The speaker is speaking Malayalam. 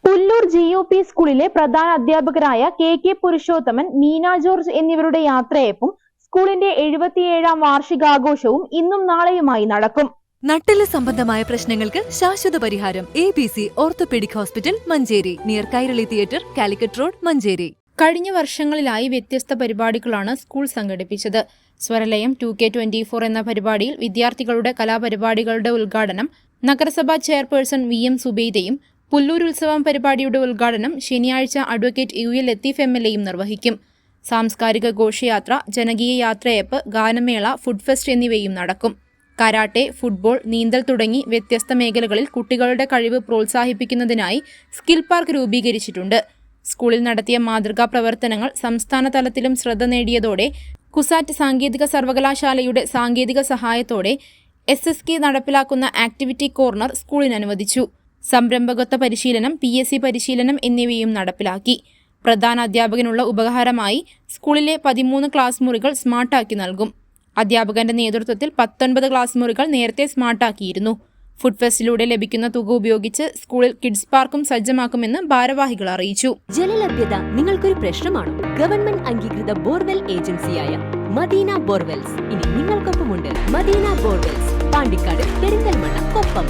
പുല്ലൂർ GUP സ്കൂളിലെ പ്രധാന അധ്യാപകരായ കെ പുരുഷോത്തമൻ, മീന ജോർജ് എന്നിവരുടെ യാത്രയയപ്പും സ്കൂളിന്റെ 77ാം വാർഷികാഘോഷവും ഇന്നും നാളെയുമായി നടക്കും. നട്ടെല്ല് സംബന്ധമായ പ്രശ്നങ്ങൾക്ക് ശാശ്വത പരിഹാരം ABC orthopaedic hospital, Manjeri, near Kairali theatre, Calicut road, Manjeri. കഴിഞ്ഞ വർഷങ്ങളിലായി വ്യത്യസ്ത പരിപാടികളാണ് സ്കൂൾ സംഘടിപ്പിച്ചത്. സ്വരലയം 2K24 എന്ന പരിപാടിയിൽ വിദ്യാർത്ഥികളുടെ കലാപരിപാടികളുടെ ഉദ്ഘാടനം നഗരസഭാ ചെയർപേഴ്സൺ VM സുബൈദയും, പുല്ലൂർ ഉത്സവം പരിപാടിയുടെ ഉദ്ഘാടനം ശനിയാഴ്ച അഡ്വക്കേറ്റ് UL ലത്തീഫ് MLAയും നിർവഹിക്കും. സാംസ്കാരിക ഘോഷയാത്ര, ജനകീയ യാത്രയയപ്പ്, ഗാനമേള, ഫുഡ് ഫെസ്റ്റ് എന്നിവയും നടക്കും. കരാട്ടെ, ഫുട്ബോൾ, നീന്തൽ തുടങ്ങി വ്യത്യസ്ത മേഖലകളിൽ കുട്ടികളുടെ കഴിവ് പ്രോത്സാഹിപ്പിക്കുന്നതിനായി സ്കിൽ പാർക്ക് രൂപീകരിച്ചിട്ടുണ്ട്. സ്കൂളിൽ നടത്തിയ മാതൃകാ പ്രവർത്തനങ്ങൾ സംസ്ഥാന തലത്തിലും ശ്രദ്ധ നേടിയതോടെ കുസാറ്റ് സാങ്കേതിക സർവകലാശാലയുടെ സാങ്കേതിക സഹായത്തോടെ SSK നടപ്പിലാക്കുന്ന ആക്ടിവിറ്റി കോർണർ സ്കൂളിന് അനുവദിച്ചു. സംരംഭകത്വ പരിശീലനം, PSC പരിശീലനം എന്നിവയും നടപ്പിലാക്കി. പ്രധാന അധ്യാപകനുള്ള ഉപഹാരമായി സ്കൂളിലെ 13 ക്ലാസ് മുറികൾ സ്മാർട്ടാക്കി നൽകും. അധ്യാപകന്റെ നേതൃത്വത്തിൽ 19 ക്ലാസ് മുറികൾ നേരത്തെ സ്മാർട്ടാക്കിയിരുന്നു. ഫുഡ് ഫെസ്റ്റിലൂടെ ലഭിക്കുന്ന തുക ഉപയോഗിച്ച് സ്കൂളിൽ കിഡ്സ് പാർക്കും സജ്ജമാക്കുമെന്ന് ഭാരവാഹികൾ അറിയിച്ചു. ജലലഭ്യത നിങ്ങൾക്കൊരു പ്രശ്നമാണോ? ഗവൺമെന്റ് അംഗീകൃത ബോർവെൽ ഏജൻസിയായ മദീന ബോർവെൽസ് ഇനി നിങ്ങൾക്കൊപ്പമുണ്ട്. മദീന ബോർവെൽസ്, പാണ്ടിക്കാട്, പെരിന്തൽമണ്ണ, കൊപ്പം.